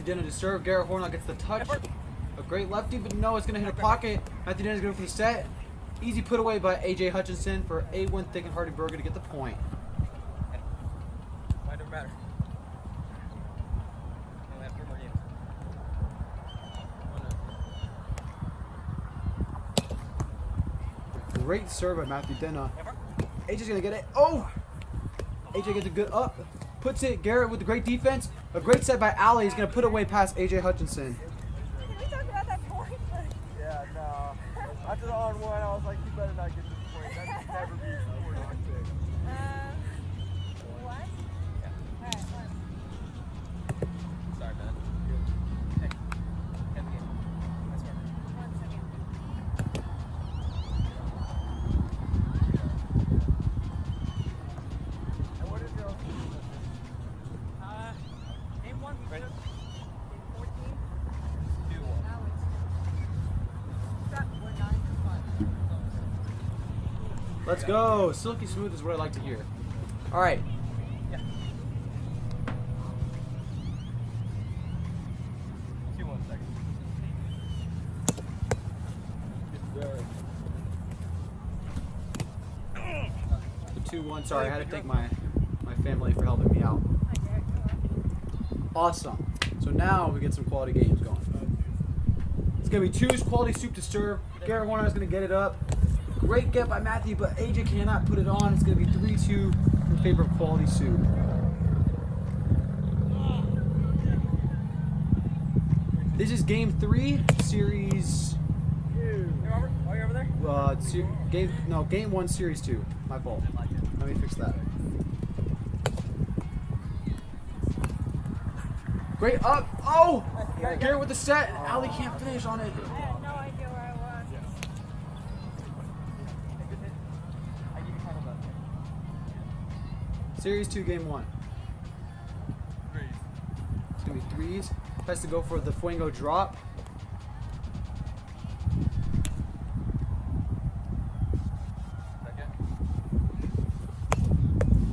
Matthew Denna to serve. Garrett Hornell gets the touch. A great lefty, but no, it's going to hit a pocket. Matthew Denna's going for the set. Easy put away by A.J. Hutchinson for A1 Thick and Hearty Burger to get the point. Mine don't matter. We only have 3 more games. Great serve by Matthew Denna. AJ's going to get it. Oh! AJ gets a good up. Puts it. Garrett with the great defense. A great set by Ali. He's going to put away past A.J. Hutchinson. Can we talk about that point? Yeah, no. After the on one, I was like, you better not get this point. That should never be scored on six. What? Yeah. Alright, one. Sorry, man. Hey, end the game. I swear. 1 second. And what is your Game 1, we took 14. 2-1. Now we're 9 to 5. Let's go. Silky smooth is what I like to hear. All right. Yeah. 2-1 second. The 2-1. Sorry, I had to thank my family for helping me out. Hi, Derek. Awesome. So now we get some quality games going. It's going to be 2's quality soup to serve. Garrett Warner is going to get it up. Great get by Matthew, but AJ cannot put it on. It's going to be 3-2 in favor of quality soup. This is game 3, series. Hey, Robert, are you over there? Game 1, series 2. My fault. Let me fix that. Great up. Oh! Garrett with the set. Ali can't finish on it. I had no idea where I was. I give you time about Series 2, game 1. It's going to be 3s. Has to go for the Fuego drop.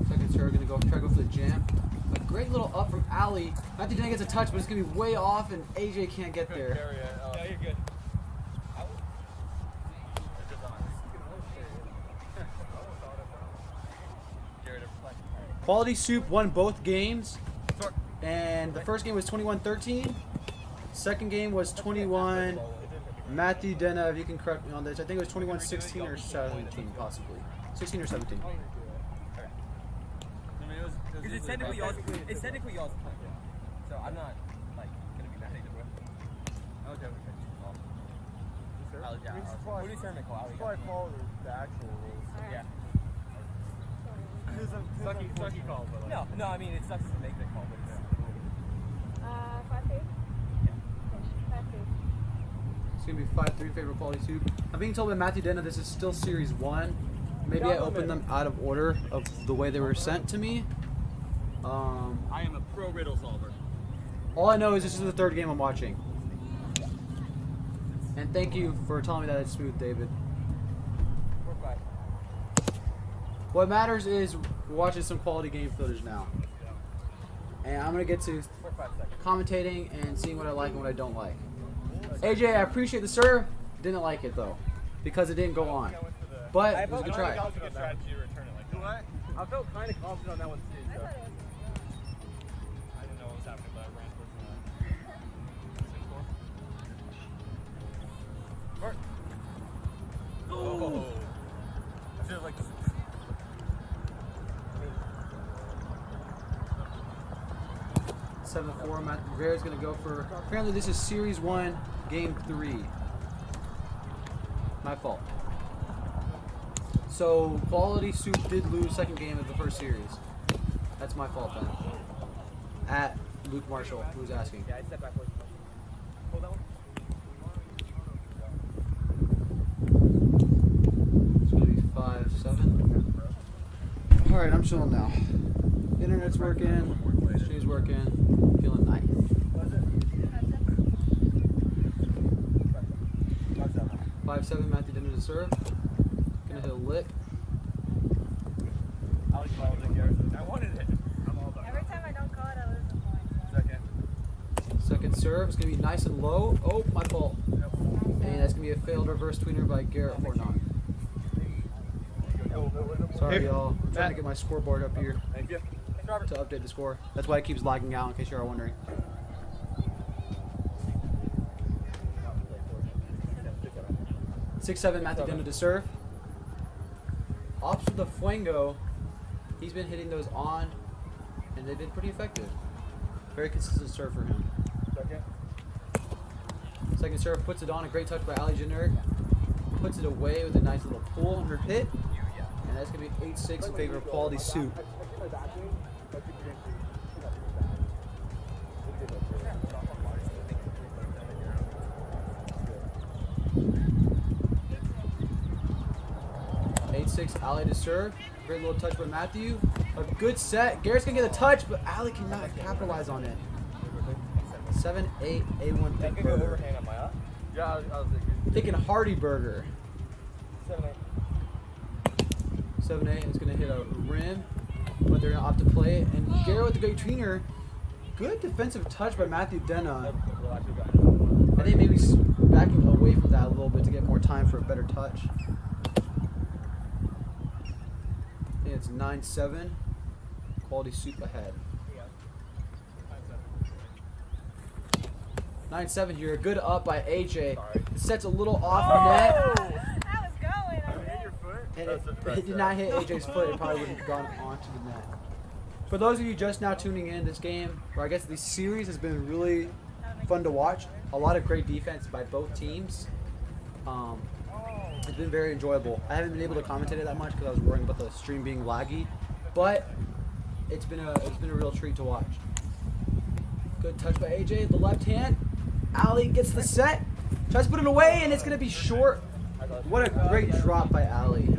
Second serve, going to try to go for the jam. A great little up from Ali. Matthew Denna gets a touch, but it's going to be way off, and AJ can't get there. Yeah, you're good. Quality Soup won both games, and the first game was 21-13. Second game was 21. Matthew Denna, if you can correct me on this, I think it was 21-16 or 17, possibly 16 or 17. Because it's technically y'all's point. So I'm not like gonna be mad either way. I'll do it. What do you tournament call? That's why I follow the actual rules. Yeah. Sucky call, but like. No, I mean it sucks to make that call, but it's 5-2? yeah. 5-2. It's going to be 5-3 in favor of Quality Soup. I'm being told by Matthew Denna this is still Series 1. Maybe I opened them out of order of the way they were sent to me. I am a pro riddle solver. All I know is this is the 3rd game I'm watching. And thank you for telling me that it's smooth, David. What matters is we're watching some quality game footage now. And I'm going to get to commentating and seeing what I like and what I don't like. AJ, I appreciate the serve. Didn't like it though, because it didn't go on. But it was a good try. I felt kind of confident on that one too. I thought it was. I didn't know what was happening, but I ran towards the 6-4. Oh. I feel like 7-4. Matt Rivera's going to go for. Apparently, this is Series 1, Game 3. My fault. So, Quality Soup did lose second game of the first series. That's my fault then. At Luke Marshall, who was asking. Yeah, I stepped backwards. Hold that one. It's going to be 5-7. Alright, I'm chilling now. Internet's working. Stream's working. Feeling nice. 5-7, Matthew Denna to serve. Gonna hit a lick. I wanted it. I'm all about Every time I don't call it, I lose a point. Second. Second Second serve is going to be nice and low. Oh, my fault. And that's going to be a failed reverse tweener by Garrett Hornot. Sorry, y'all. I'm trying to get my scoreboard up here Thank you. to update the score. That's why it keeps lagging out, in case you're wondering. 6-7, Matthew Deno to serve. Opts for the Fuego. He's been hitting those on, and they've been pretty effective. Very consistent serve for him. Second serve puts it on. A great touch by Ali Jenner. Puts it away with a nice little pull on her hit. And that's going to be 8-6 in favor of Quality Soup. Ali to serve. Great little touch by Matthew. A good set. Garrett's going to get a touch, but Ali cannot capitalize on it. 7-8, A1 thick burger. Yeah, I was Thinking Hearty burger. 7-8. 7-8 is going to hit a rim, but they're going to opt to play it. And Garrett with the great tweener. Good defensive touch by Matthew Dena. I think maybe backing away from that a little bit to get more time for a better touch. I think it's 9-7. Quality Soup ahead. 9-7 here. Good up by AJ. It sets a little off net. That was going. I Hit your foot? And it did not hit AJ's foot. It probably wouldn't have gone onto the net. For those of you just now tuning in, this game, or I guess this series, has been really fun to watch. A lot of great defense by both teams. It's been very enjoyable. I haven't been able to commentate it that much because I was worrying about the stream being laggy, but it's been a real treat to watch. Good touch by AJ, the left hand. Ali gets the set, tries to put it away, and it's going to be short. What a great drop by Ali.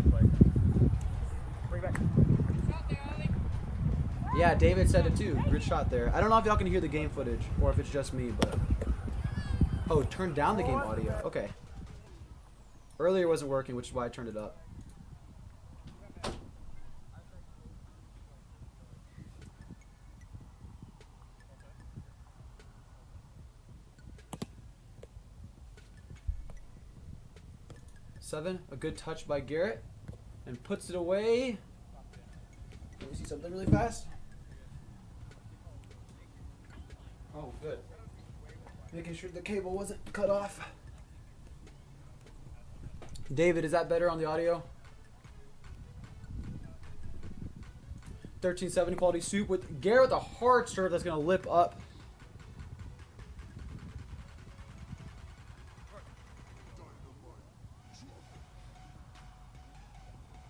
Yeah, David said it too. Good shot there. I don't know if y'all can hear the game footage or if it's just me, but... Oh, turn down the game audio. Okay. Earlier wasn't working, which is why I turned it up. Seven, a good touch by Garrett, and puts it away. Let me see something really fast. Oh, good. Making sure the cable wasn't cut off. David, is that better on the audio? 13-7 Quality Soup with Garrett with a hard serve that's going to lip up.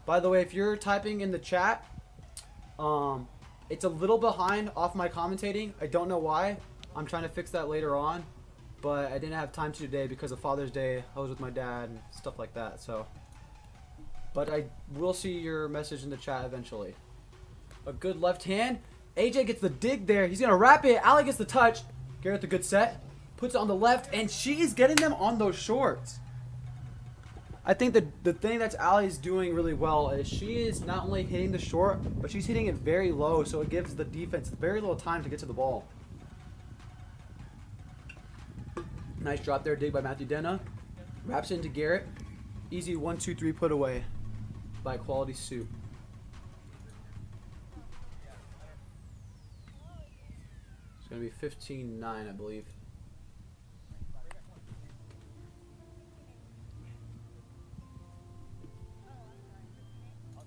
By the way, if you're typing in the chat, it's a little behind off my commentating. I don't know why. I'm trying to fix that later on, but I didn't have time to today because of Father's Day. I was with my dad and stuff like that. So, but I will see your message in the chat eventually. A good left hand. AJ gets the dig there. He's gonna wrap it. Ali gets the touch. Garrett the good set. Puts it on the left, and she's getting them on those shorts. I think the thing that Ali's doing really well is she is not only hitting the short, but she's hitting it very low, so it gives the defense very little time to get to the ball. Nice drop there, dig by Matthew Dena. Wraps into Garrett. Easy 1-2-3 put away by Quality Soup. It's going to be 15-9, I believe. –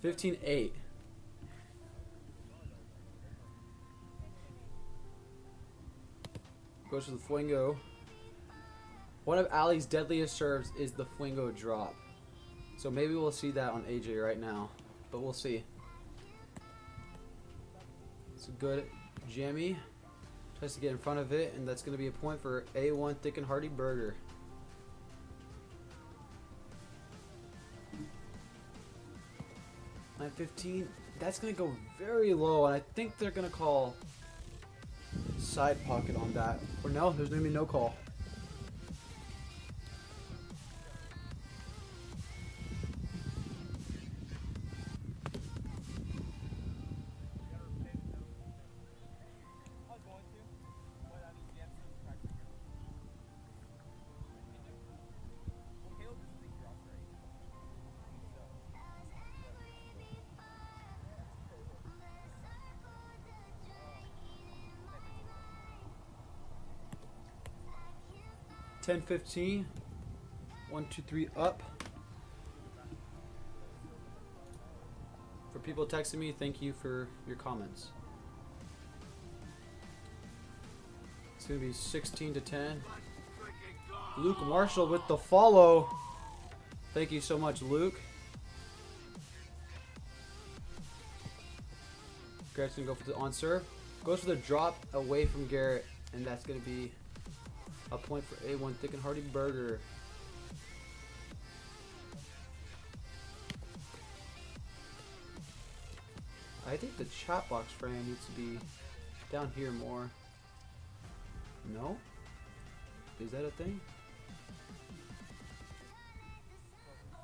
15-8. Goes to the Fuego. One of Ali's deadliest serves is the Fuego drop. So maybe we'll see that on AJ right now. But we'll see. It's a good jammy. Tries to get in front of it, and that's going to be a point for A1 Thick and Hearty Burger. .15. That's going to go very low, and I think they're going to call side pocket on that. Or no, there's going to be no call. 10-15. 1, 2, 3 up. For people texting me, thank you for your comments. It's gonna be 16-10. Luke Marshall with the follow. Thank you so much, Luke. Garrett's gonna go for the on serve. Goes for the drop away from Garrett, and that's gonna be a point for A1 Thick and Hearty Burger. I think the chat box frame needs to be down here more. No? Is that a thing?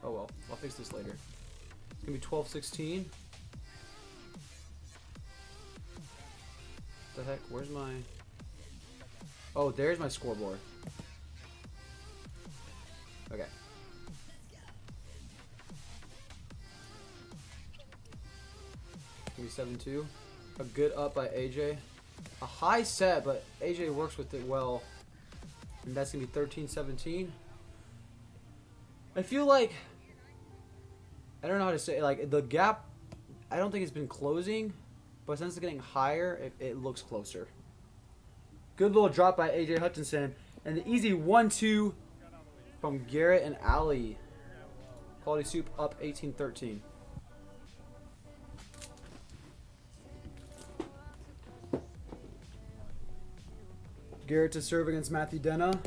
Oh well, I'll fix this later. It's gonna be 12-16. The heck? Where's my... Oh, there's my scoreboard. Okay. It's gonna be 7-2. A good up by AJ. A high set, but AJ works with it well. And that's gonna be 13-17. I feel like... I don't know how to say, like, the gap, I don't think it's been closing, but since it's getting higher, it looks closer. Good little drop by AJ Hutchinson. And the easy 1-2 from Garrett and Ali. Quality Soup up 18-13. Garrett to serve against Matthew Denna.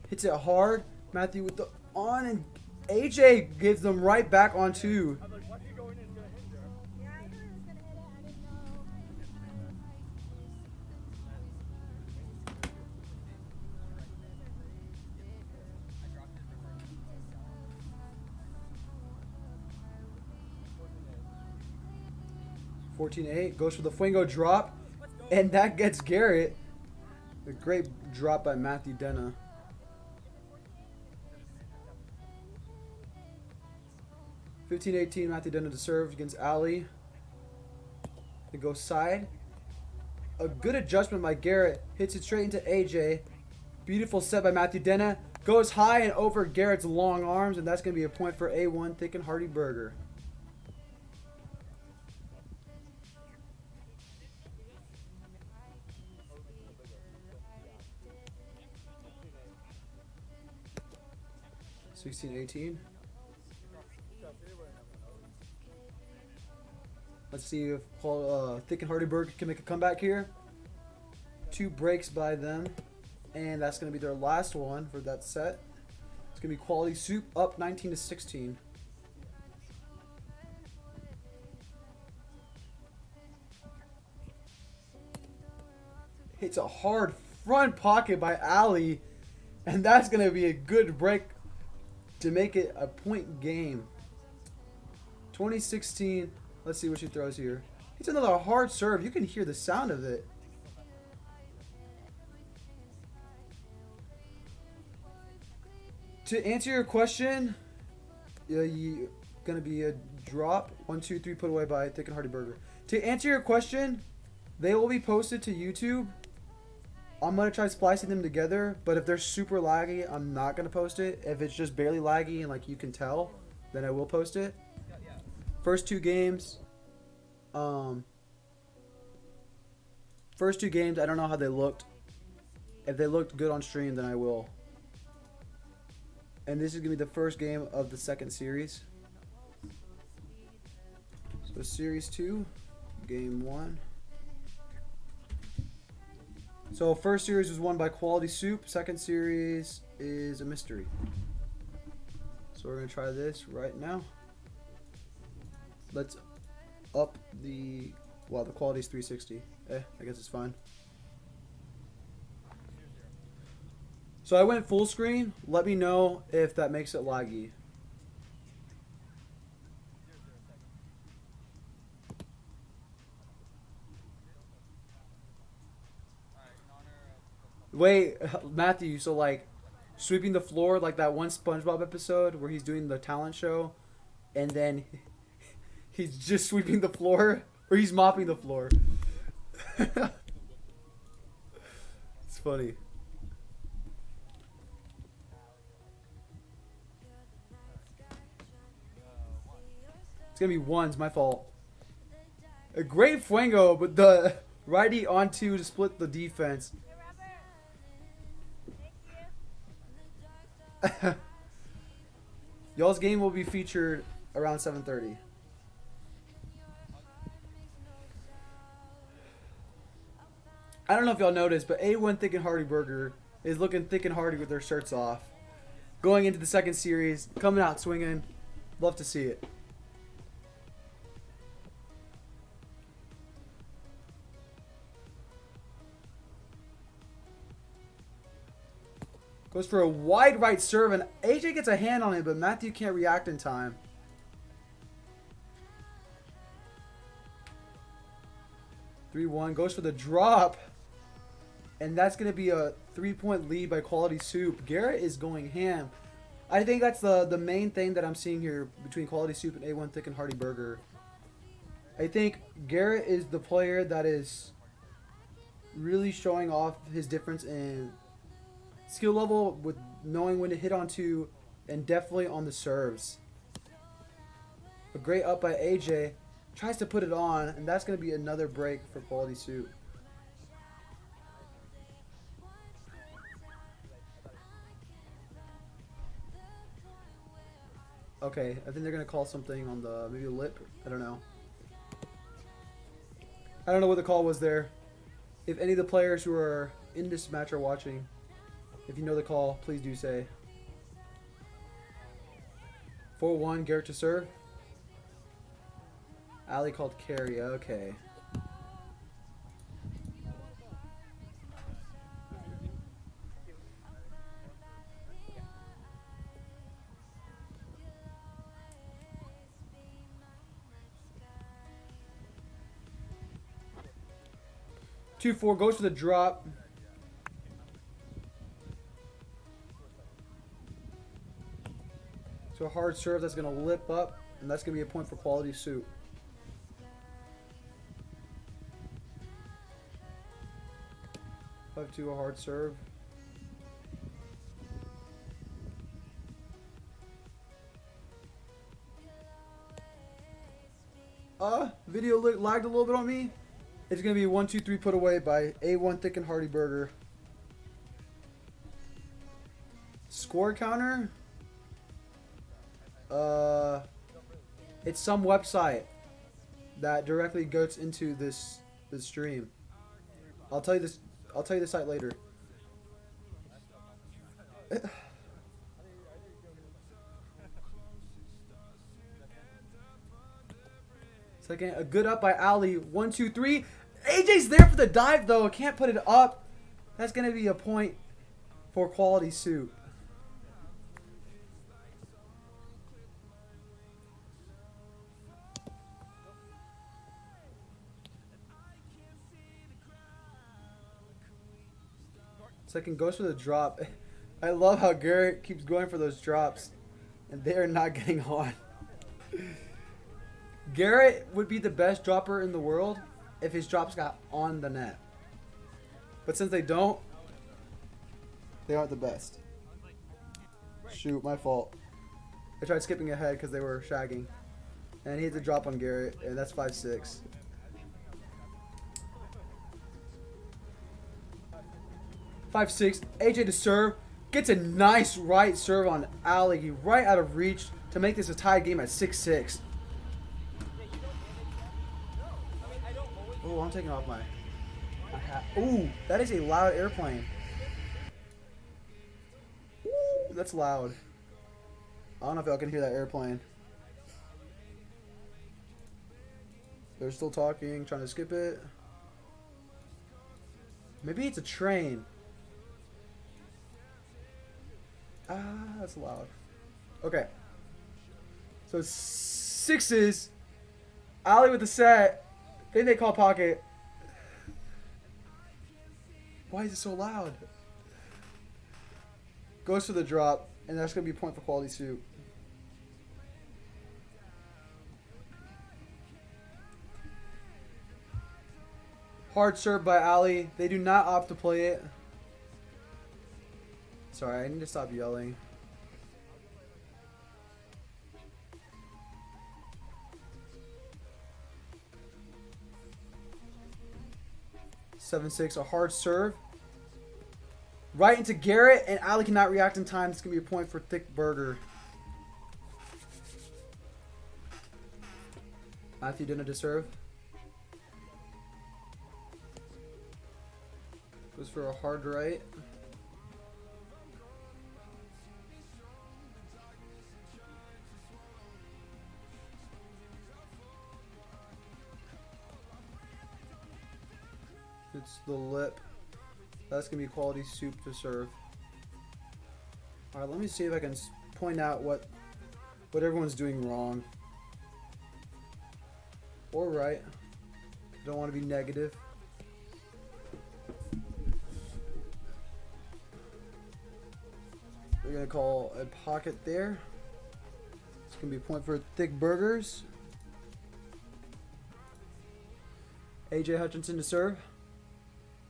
Hits it hard. Matthew with the on, and AJ gives them right back on two. Yeah, I knew he was gonna hit it. I didn't know. 14-8. Goes for the Fuego drop. And that gets Garrett. A great drop by Matthew Denna. 15-18. Matthew Denna to serve against Ali. They go side. A good adjustment by Garrett. Hits it straight into AJ. Beautiful set by Matthew Denna. Goes high and over Garrett's long arms. And that's going to be a point for A1 Thick and Hearty Burger. (16-18). Let's see if Thick and Hearty Burger can make a comeback here. 2 breaks by them. And that's going to be their last one for that set. It's going to be Quality Soup up 19-16. Hits a hard front pocket by Ali. And that's going to be a good break to make it a point game. 2016. Let's see what she throws here. It's another hard serve. You can hear the sound of it. To answer your question, gonna be a drop. 1, 2, 3 put away by Thick and Hearty Burger. To answer your question, they will be posted to YouTube. I'm gonna try splicing them together, but if they're super laggy, I'm not gonna post it. If it's just barely laggy and like you can tell, then I will post it. First 2 games, I don't know how they looked. If they looked good on stream, then I will. And this is gonna be the first game of the second series. So series 2, game 1. So first series was won by Quality Soup. Second series is a mystery. So we're gonna try this right now. Let's up the, well, the quality is 360. I guess it's fine. So I went full screen. Let me know if that makes it laggy. Wait, Matthew, so like sweeping the floor like that one SpongeBob episode where he's doing the talent show and then he's just sweeping the floor, or he's mopping the floor. It's funny. It's going to be ones. My fault. A great Fuego, but the righty on two to split the defense. Hey, Robert. Thank you. Y'all's game will be featured around 7:30. I don't know if y'all noticed, but A1 Thick and Hearty Burger is looking thick and hearty with their shirts off. Going into the second series, coming out swinging. Love to see it. Goes for a wide right serve, and AJ gets a hand on it, but Matthew can't react in time. (3-1) goes for the drop, and that's going to be a 3-point lead by Quality Soup. Garrett is going ham. I think that's the main thing that I'm seeing here between Quality Soup and A1 Thick and Hearty Burger. I think Garrett is the player that is really showing off his difference in skill level with knowing when to hit on two and definitely on the serves. A great up by AJ. Tries to put it on, and that's going to be another break for Quality Soup. Okay, I think they're going to call something on the, maybe a lip. I don't know. I don't know what the call was there. If any of the players who are in this match are watching, if you know the call, please do say. 4-1, Garrett to serve. Ali called carry, okay. Two 4 goes for the drop. So a hard serve that's going to lip up, and that's going to be a point for Quality Soup. To a hard serve. Video lagged a little bit on me. It's gonna be 1-2-3 put away by A1 Thick and Hearty Burger. Score counter. It's some website that directly goes into this stream. I'll tell you this. I'll tell you the site later. Second, a good up by Ali. 1-2-3. AJ's there for the dive though. Can't put it up. That's gonna be a point for Quality Soup. Second goes for the drop. I love how Garrett keeps going for those drops, and they are not getting on. Garrett would be the best dropper in the world if his drops got on the net. But since they don't, they aren't the best. Shoot, my fault. I tried skipping ahead because they were shagging. And he hit the drop on Garrett, and that's 5-6. AJ to serve. Gets a nice right serve on Ali. Right out of reach to make this a tied game at 6-6. Oh, I'm taking off my hat. Ooh, that is a loud airplane. Ooh, that's loud. I don't know if y'all can hear that airplane. They're still talking, trying to skip it. Maybe it's a train. That's loud. Okay. So 6s. Ali with the set. Then they call pocket. Why is it so loud? Goes for the drop, and that's going to be a point for Quality Soup. Hard serve by Ali. They do not opt to play it. Sorry, I need to stop yelling. 7-6, a hard serve. Right into Garrett, and Ali cannot react in time. It's going to be a point for Thick Burger. Matthew Dinner to serve. Goes for a hard right. It's the lip. That's going to be quality soup to serve. Alright, let me see if I can point out what everyone's doing wrong. Or right. Don't want to be negative. We're going to call a pocket there. It's going to be a point for Thick Burgers. AJ Hutchinson to serve.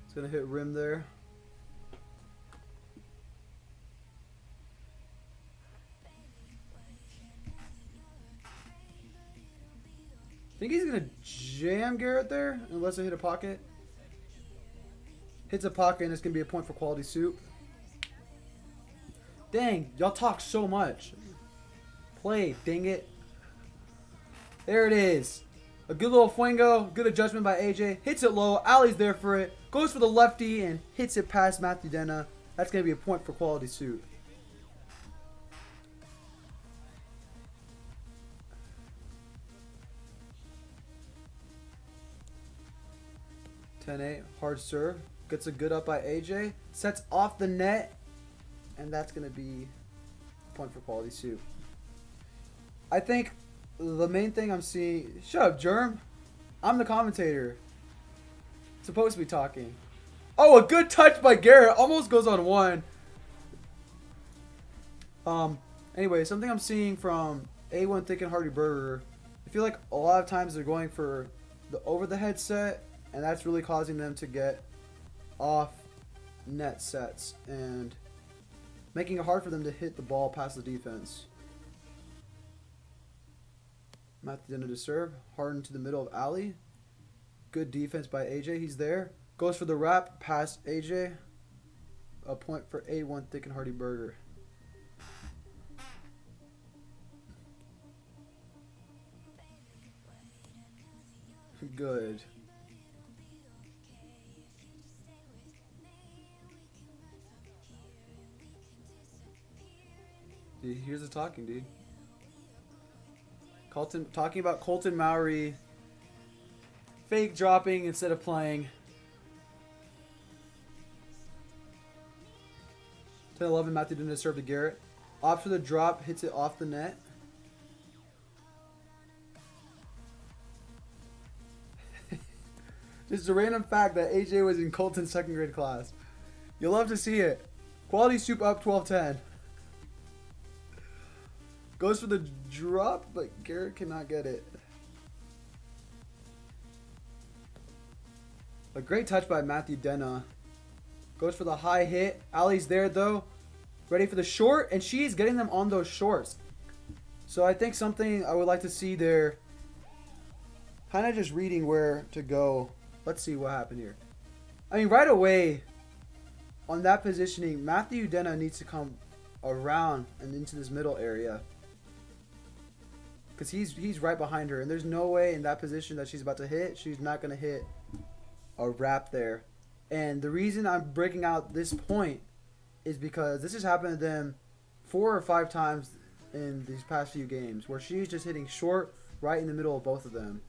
It's going to hit rim there. I think he's going to jam Garrett there, unless I hit a pocket. Hits a pocket, and it's going to be a point for quality soup. Dang, y'all talk so much. Play, dang it. There it is. A good little fuego, good adjustment by AJ. Hits it low, Ali's there for it. Goes for the lefty and hits it past Matthew Denna. That's going to be a point for quality soup. Hard serve. Gets a good up by AJ. Sets off the net. And that's going to be a point for quality soup. I think the main thing I'm seeing... Shut up, Germ. I'm the commentator. Supposed to be talking. Oh, a good touch by Garrett. Almost goes on one. Anyway, something I'm seeing from A1 Thick and Hearty Burger. I feel like a lot of times they're going for the over-the-head set. And that's really causing them to get off net sets. And making it hard for them to hit the ball past the defense. Matthew Denna to serve. Harden to the middle of Ali. Good defense by AJ. He's there. Goes for the wrap past AJ. A point for A1 Thick and Hearty Burger. Good. Dude, here's the talking, dude. Talking about Colton Mowry fake dropping instead of playing. 10-11, Matthew Denna to serve to Garrett. Opts for the drop, hits it off the net. Just a random fact that AJ was in Colton's second grade class. You'll love to see it. Quality soup up 12-10. Goes for the drop, but Garrett cannot get it. A great touch by Matthew Denna. Goes for the high hit. Ali's there, though. Ready for the short, and she's getting them on those shorts. So I think something I would like to see there. Kind of just reading where to go. Let's see what happened here. I mean, right away, on that positioning, Matthew Denna needs to come around and into this middle area. Because he's right behind her. And there's no way in that position that she's about to hit, she's not going to hit a wrap there. And the reason I'm breaking out this point is because this has happened to them 4 or 5 times in these past few games. Where she's just hitting short right in the middle of both of them.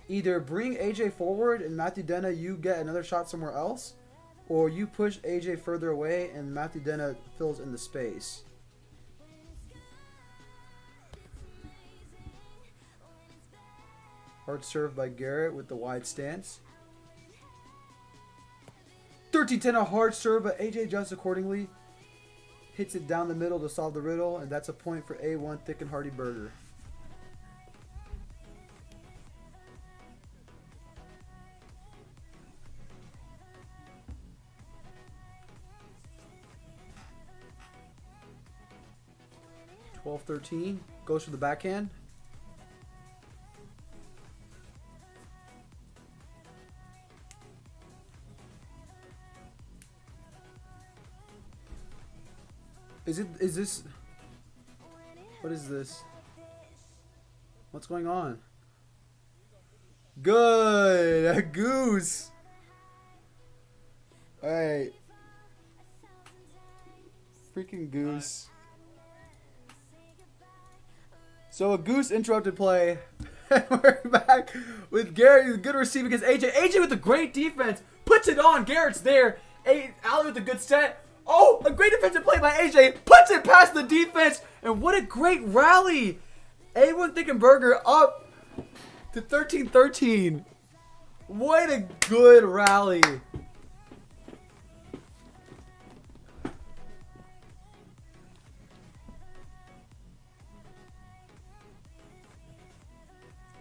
Either bring AJ forward and Matthew Denna, you get another shot somewhere else. Or you push AJ further away and Matthew Denna fills in the space. Hard serve by Garrett with the wide stance. 13-10, a hard serve, but AJ adjusts accordingly. Hits it down the middle to solve the riddle, and that's a point for A1 Thick and Hearty Burger. (12-13) goes for the backhand. Is this? What is this? What's going on? Good, a goose. All right, freaking goose. So a goose interrupted play. We're back with Garrett. Good receive against AJ. AJ with a great defense. Puts it on. Garrett's there. Ali with a good set. Oh, a great defensive play by AJ. Puts it past the defense. And what a great rally. A1 Thickenberger up to 13-13. What a good rally.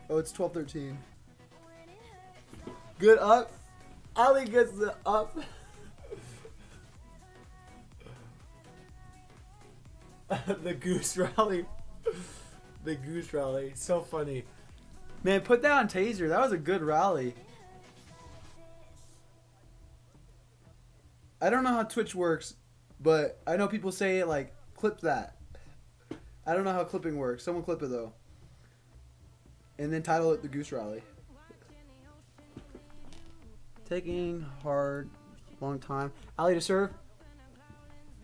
Oh, it's 12-13. Good up. Ali gets the up. The goose rally. The goose rally. So funny. Man, put that on TASR. That was a good rally. I don't know how Twitch works, but I know people say, like, clip that. I don't know how clipping works. Someone clip it, though. And then title it the Goose Rally. Taking hard, long time. Ali to serve.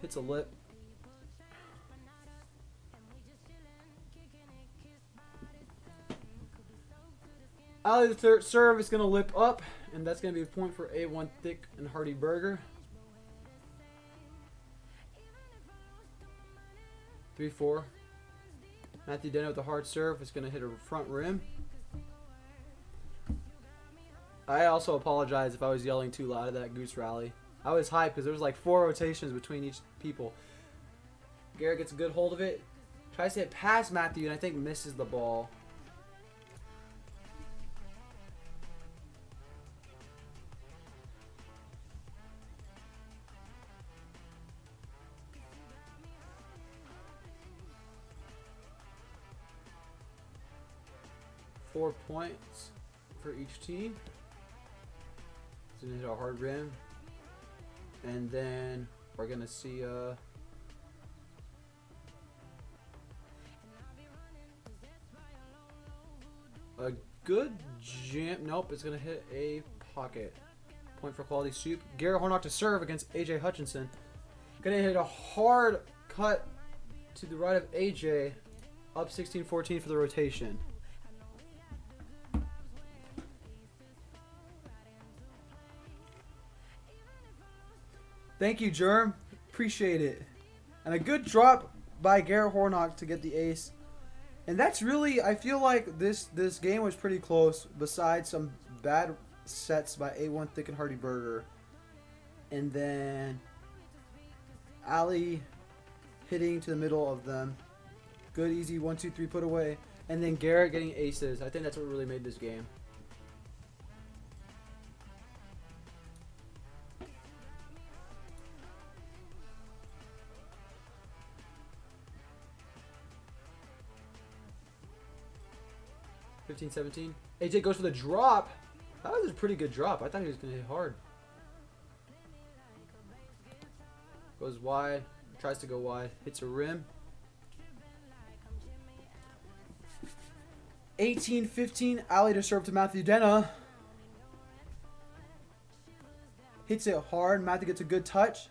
Hits a lip. Ali the third serve is going to lip up. And that's going to be a point for A1 Thick and Hearty Burger. 3-4. Matthew Denno with the hard serve is going to hit a front rim. I also apologize if I was yelling too loud at that goose rally. I was hyped because there was like 4 rotations between each people. Garrett gets a good hold of it. Tries to hit past Matthew and I think misses the ball. Four points for each team. It's gonna hit a hard rim, and then we're gonna see a good jam. Nope, it's gonna hit a pocket. Point for quality soup. Garrett Hornock to serve against AJ Hutchinson. Gonna hit a hard cut to the right of AJ. Up 16-14 for the rotation. Thank you, Germ. Appreciate it. And a good drop by Garrett Hornock to get the ace. And that's really, I feel like this game was pretty close, besides some bad sets by A1 Thick and Hearty Burger. And then Ali hitting to the middle of them. Good, easy 1-2-3 put away. And then Garrett getting aces. I think that's what really made this game. (15-17). AJ goes for the drop. That was a pretty good drop. I thought he was going to hit hard. Goes wide. Tries to go wide. Hits a rim. 18-15. Ali to serve to Matthew Denna. Hits it hard. Matthew gets a good touch.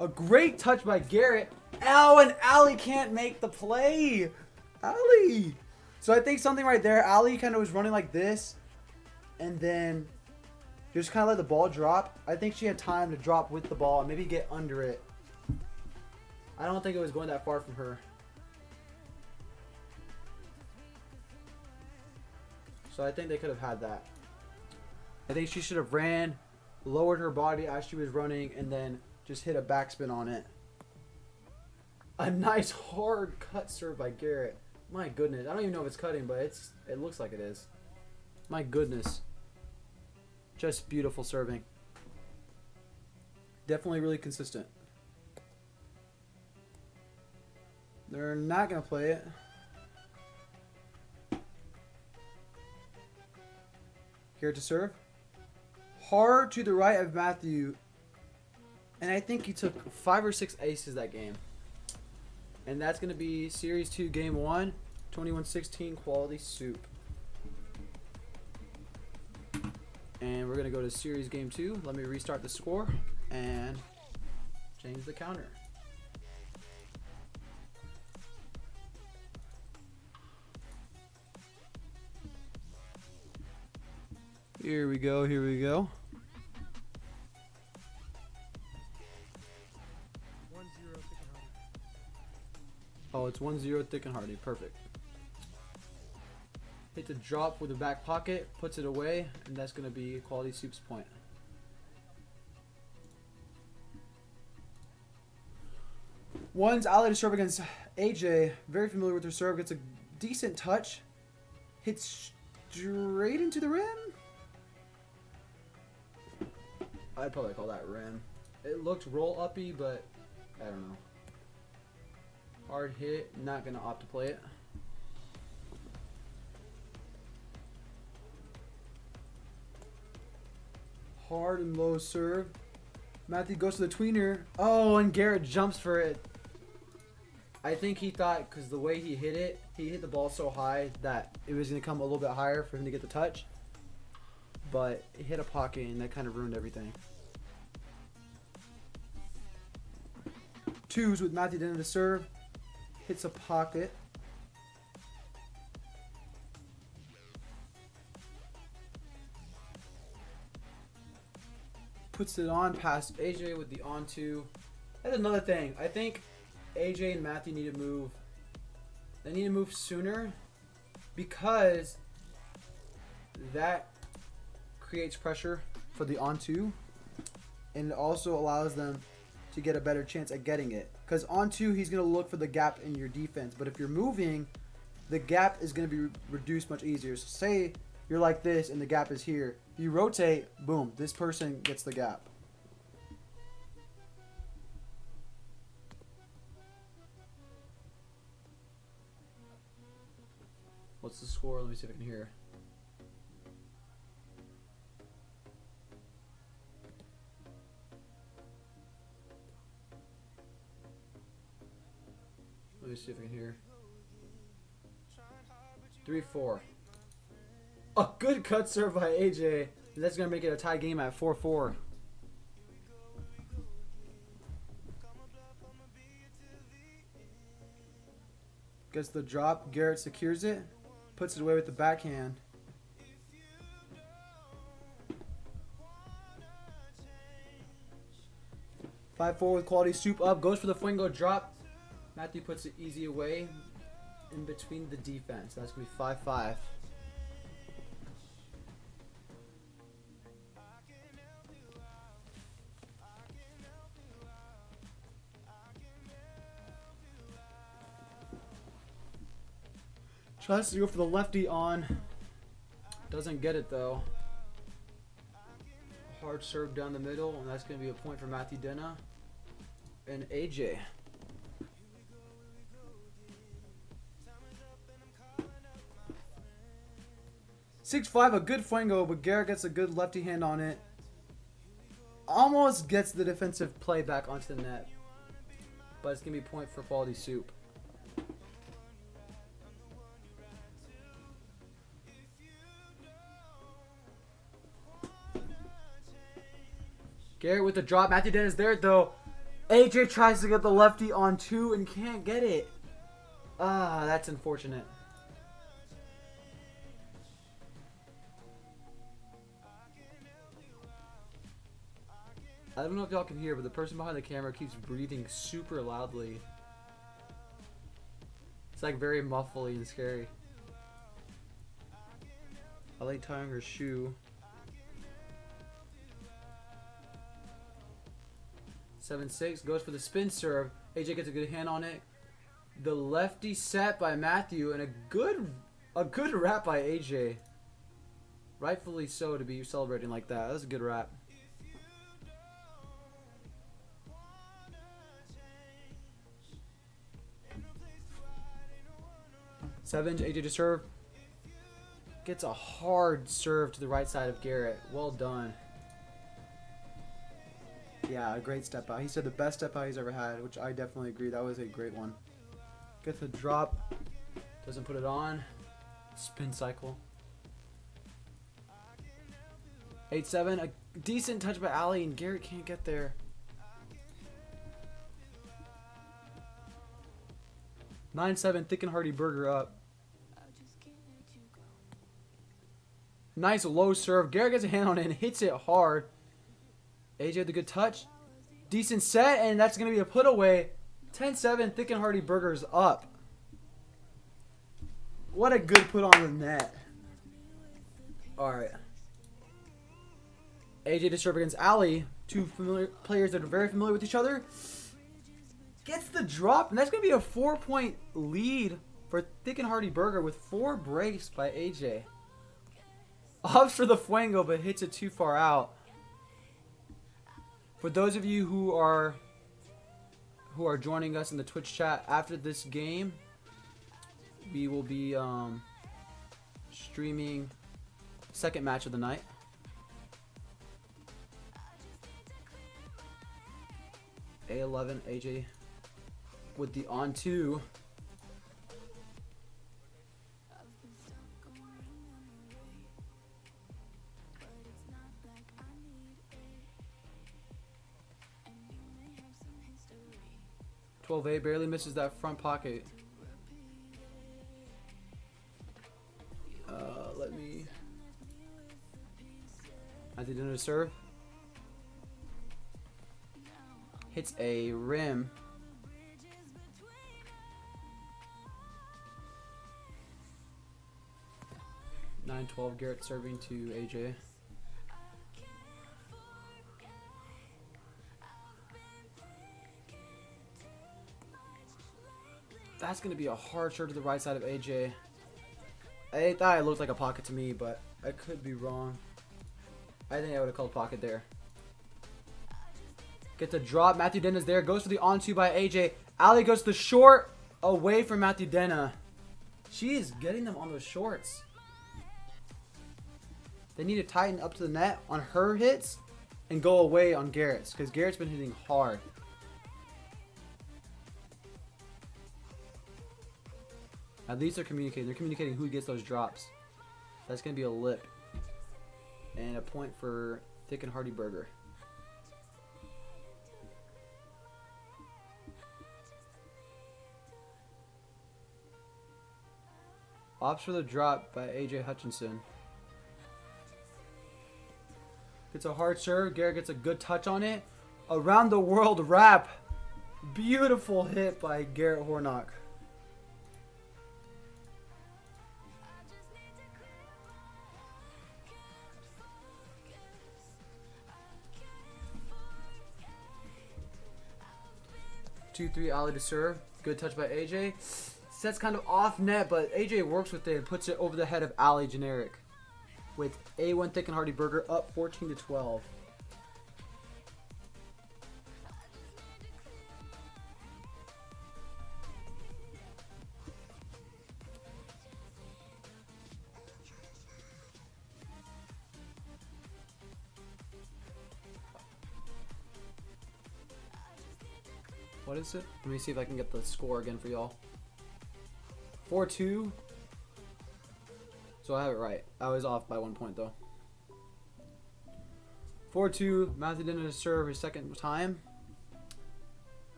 A great touch by Garrett. Ow, and Ali can't make the play. Ali. So I think something right there. Ali kind of was running like this. And then just kind of let the ball drop. I think she had time to drop with the ball and maybe get under it. I don't think it was going that far from her. So I think they could have had that. I think she should have ran, lowered her body as she was running, and then just hit a backspin on it. A nice hard cut serve by Garrett. My goodness. I don't even know if it's cutting, but it looks like it is. My goodness. Just beautiful serving. Definitely really consistent. They're not going to play it. Here to serve. Hard to the right of Matthew. And I think he took 5 or 6 aces that game. And that's going to be Series 2, Game 1, 21-16 Quality Soup. And we're going to go to Series Game 2. Let me restart the score and change the counter. Here we go, here we go. 1-0 Thick and Hearty. Oh, it's 1-0 Thick and Hearty. Perfect. Hit the drop with the back pocket, puts it away, and that's going to be Quality Soup's point. One's outlet serve against AJ. Very familiar with her serve. Gets a decent touch. Hits straight into the rim. I'd probably call that rim. It looked roll-uppy, but I don't know. Hard hit. Not going to opt to play it. Hard and low serve. Matthew goes to the tweener. Oh, and Garrett jumps for it. I think he thought, because the way he hit the ball so high that it was going to come a little bit higher for him to get the touch. But it hit a pocket, and that kind of ruined everything. Twos with Matthew Denner to serve. Hits a pocket. Puts it on past AJ with the on-two. That's another thing. I think AJ and Matthew need to move. They need to move sooner because that creates pressure for the on-two, and it also allows them to get a better chance at getting it. Because on-two, he's going to look for the gap in your defense. But if you're moving, the gap is going to be reduced much easier. So say you're like this and the gap is here. You rotate, boom, this person gets the gap. What's the score? Let me see if I can hear. Let me see if I can hear. 3-4. A good cut serve by AJ. And that's going to make it a tie game at 4-4. Gets the drop. Garrett secures it. Puts it away with the backhand. (5-4) with Quality Soup up. Goes for the Fuego drop. Matthew puts it easy away in between the defense. That's going to be 5-5. Tries to go for the lefty on. Doesn't get it though. Hard serve down the middle, and that's going to be a point for Matthew Denner and AJ. (6-5), a good Fuego, but Garrett gets a good lefty hand on it. Almost gets the defensive play back onto the net. But it's going to be a point for Quality Soup. Garrett with the drop. Matthew Denner's there though. AJ tries to get the lefty on two and can't get it. Ah, that's unfortunate. I don't know if y'all can hear, but the person behind the camera keeps breathing super loudly. It's like very muffly and scary. I like tying her shoe. 7-6 goes for the spin serve. AJ gets a good hand on it. The lefty set by Matthew and a good wrap by AJ. Rightfully so to be celebrating like that. That's a good wrap. Seven, AJ to serve. Gets a hard serve to the right side of Garrett. Well done. Yeah, a great step out. He said the best step out he's ever had, which I definitely agree. That was a great one. Gets a drop. Doesn't put it on. Spin cycle. 8-7. A decent touch by Ali, and Garrett can't get there. 9-7. Thick and Hearty burger up. Nice low serve. Garrett gets a hand on it and hits it hard. AJ with a good touch. Decent set, and that's going to be a put away. 10-7. Thick and Hearty burgers up. What a good put on the net. Alright. AJ to serve against Ali. Two familiar players that are very familiar with each other. Gets the drop, and that's going to be a 4-point lead for Thick and Hearty burger with 4 breaks by AJ. Opts for the Fuego, but hits it too far out. For those of you who are joining us in the Twitch chat after this game, we will be streaming second match of the night. A11 AJ with the on 2. A barely misses that front pocket. Let me. I did another serve. Hits a rim. (9-12) Garrett serving to AJ. That's going to be a hard serve to the right side of AJ. I thought it looked like a pocket to me, but I could be wrong. I think I would have called pocket there. Gets a drop. Matthew Dena's there. Goes for the on-2 by AJ. Ali goes to the short. Away from Matthew Dena. She is getting them on those shorts. They need to tighten up to the net on her hits and go away on Garrett's, because Garrett's been hitting hard. At least they're communicating. They're communicating who gets those drops. That's going to be a lip. And a point for Thick and Hearty burger. Opts for the drop by AJ Hutchinson. Gets a hard serve. Garrett gets a good touch on it. Around the world wrap. Beautiful hit by Garrett Hornock. (2-3) Ali to serve. Good touch by AJ. Sets kind of off net, but AJ works with it and puts it over the head of Ali generic. With A1 Thick and Hearty burger up 14-12. What is it? Let me see if I can get the score again for y'all. 4-2. So I have it right. I was off by 1 point though. 4-2. Matthew Dena to serve his second time.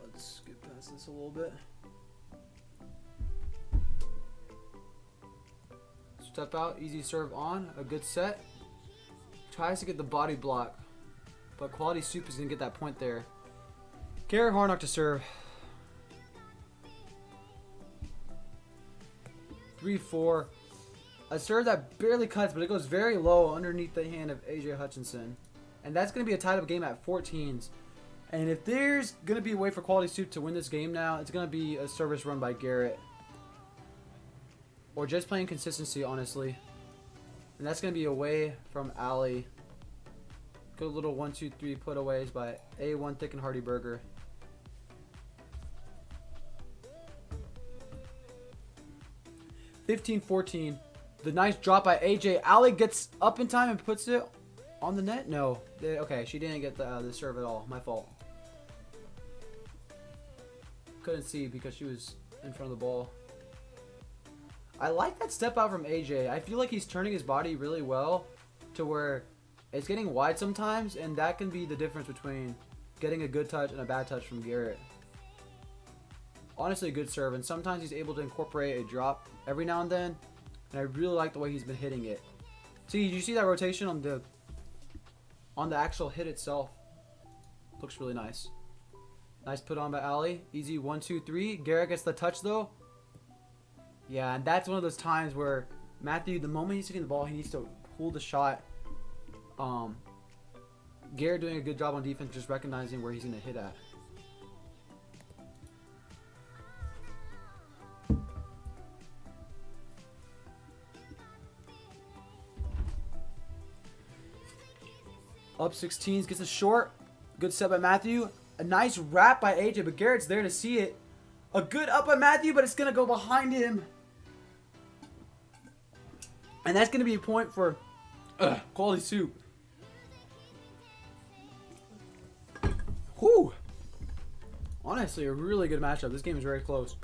Let's get past this a little bit. Step out. Easy serve on. A good set. Tries to get the body block. But Quality Soup is going to get that point there. Garrett Hornock to serve. 3-4. A serve that barely cuts, but it goes very low underneath the hand of AJ Hutchinson. And that's going to be a tied up game at 14s. And if there's going to be a way for Quality Soup to win this game now, it's going to be a service run by Garrett. Or just playing consistency, honestly. And that's going to be away from Ali. Good little 1-2-3 putaways by A1 Thick and Hearty burger. 15-14. The nice drop by AJ. Ali gets up in time and puts it on the net. No. Okay, she didn't get the serve at all. My fault. Couldn't see because she was in front of the ball. I like that step out from AJ. I feel like he's turning his body really well to where it's getting wide sometimes, and that can be the difference between getting a good touch and a bad touch from Garrett. Honestly, a good serve, and sometimes he's able to incorporate a drop every now and then, and I really like the way he's been hitting it. See, you see that rotation on the actual hit itself? Looks really nice. Nice put on by Ali. Easy 1, 2, 3. Garrett gets the touch though. Yeah, and that's one of those times where Matthew, the moment he's hitting the ball, he needs to pull the shot. Garrett doing a good job on defense, just recognizing where he's going to hit at. Up 16s, gets a short. Good set by Matthew. A nice wrap by AJ, but Garrett's there to see it. A good up by Matthew, but it's going to go behind him. And that's going to be a point for Quality Soup. Whew. Honestly, a really good matchup. This game is very close.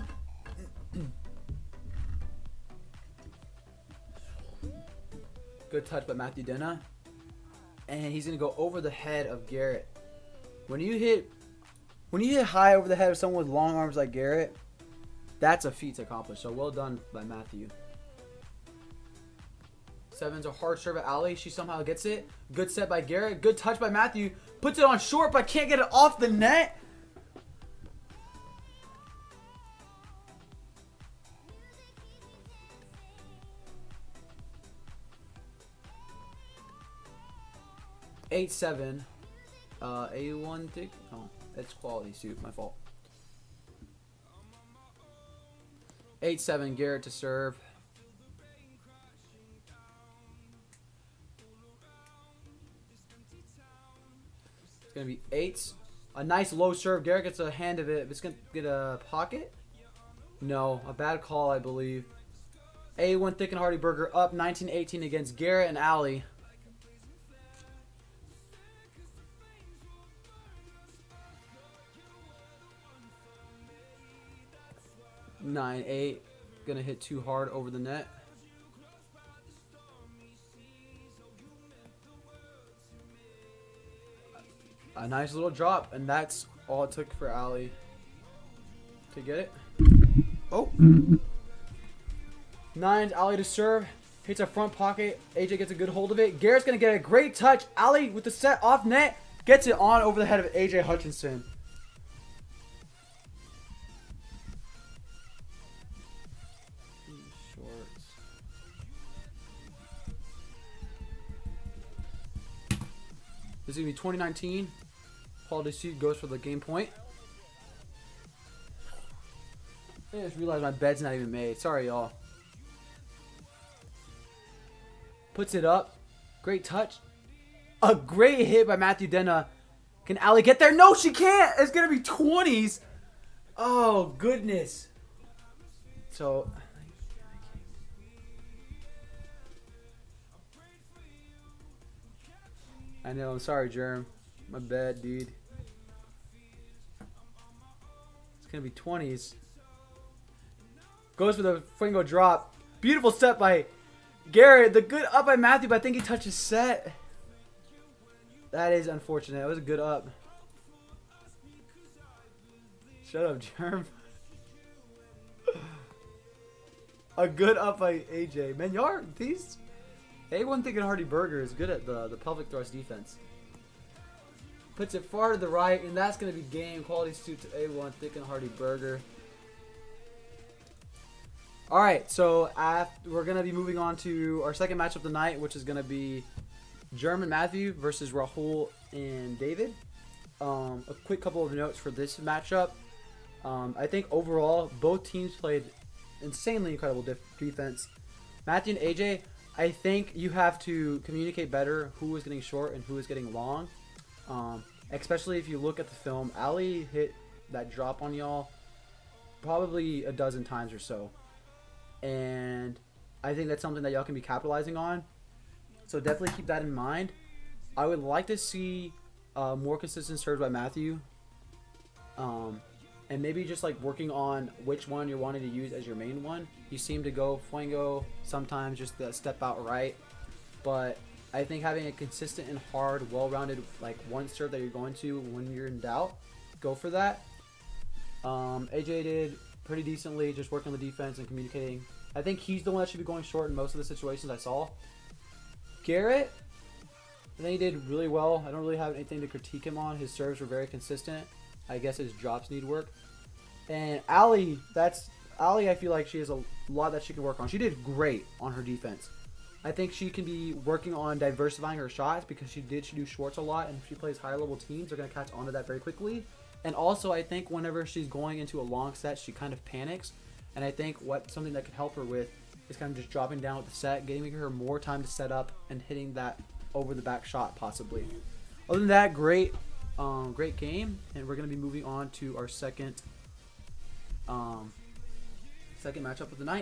Good touch by Matthew Denna. And he's going to go over the head of Garrett. When you hit high over the head of someone with long arms like Garrett, that's a feat to accomplish. So well done by Matthew. 7's a hard serve at Ali. She somehow gets it. Good set by Garrett. Good touch by Matthew. Puts it on short, but can't get it off the net. Eight, 7. A1 tick. Oh, that's Quality Soup. My fault. 8-7. Garrett to serve. It's gonna be 8s. A nice low serve. Garrett gets a hand of it. It's gonna get a pocket. No, a bad call, I believe. A1 thick and hearty burger up 19-18 against Garrett and Ali. Nine, 8. Gonna hit too hard over the net. A nice little drop, and that's all it took for Ali to get it. Oh. 9's Ali to serve. Hits a front pocket. AJ gets a good hold of it. Garrett's gonna get a great touch. Ali with the set off net. Gets it on over the head of AJ Hutchinson. This is going to be 2019. Quality Soup goes for the game point. I just realized my bed's not even made. Sorry, y'all. Puts it up. Great touch. A great hit by Matthew Denna. Can Ali get there? No, she can't. It's going to be 20s. Oh, goodness. So... I know, I'm sorry, Germ. My bad, dude. It's going to be 20s. Goes for the Fuego drop. Beautiful set by Garrett. The good up by Matthew, but I think he touched his set. That is unfortunate. It was a good up. Shut up, Germ. A good up by AJ. Man, y'all are these... A1 Thick and Hearty Burger is good at the pelvic thrust defense. Puts it far to the right, and that's going to be game. Quality Soup to A1 Thick and Hearty Burger. Alright, so we're going to be moving on to our second matchup of the night, which is going to be German Matthew versus Rahul and David. A quick couple of notes for this matchup. I think overall, both teams played insanely incredible defense. Matthew and AJ... I think you have to communicate better who is getting short and who is getting long. Especially if you look at the film. Ali hit that drop on y'all probably a dozen times or so. And I think that's something that y'all can be capitalizing on. So definitely keep that in mind. I would like to see more consistent serves by Matthew. And and maybe just like working on which one you're wanting to use as your main one. You seem to go Fuego sometimes, just the step out right, but I think having a consistent and hard, well-rounded like one serve that you're going to when you're in doubt, go for that. AJ did pretty decently, just working on the defense and communicating. I think he's the one that should be going short in most of the situations I saw. Garrett, I think he did really well. I don't really have anything to critique him on. His serves were very consistent. I guess his drops need work. And Allie, I feel like she has a lot that she can work on. She did great on her defense. I think she can be working on diversifying her shots because she do shorts a lot, and if she plays higher level teams, they're going to catch on to that very quickly. And also, I think whenever she's going into a long set, she kind of panics. And I think something that could help her with is kind of just dropping down with the set, giving her more time to set up and hitting that over the back shot possibly. Other than that, great game, and we're going to be moving on to our second matchup of the night.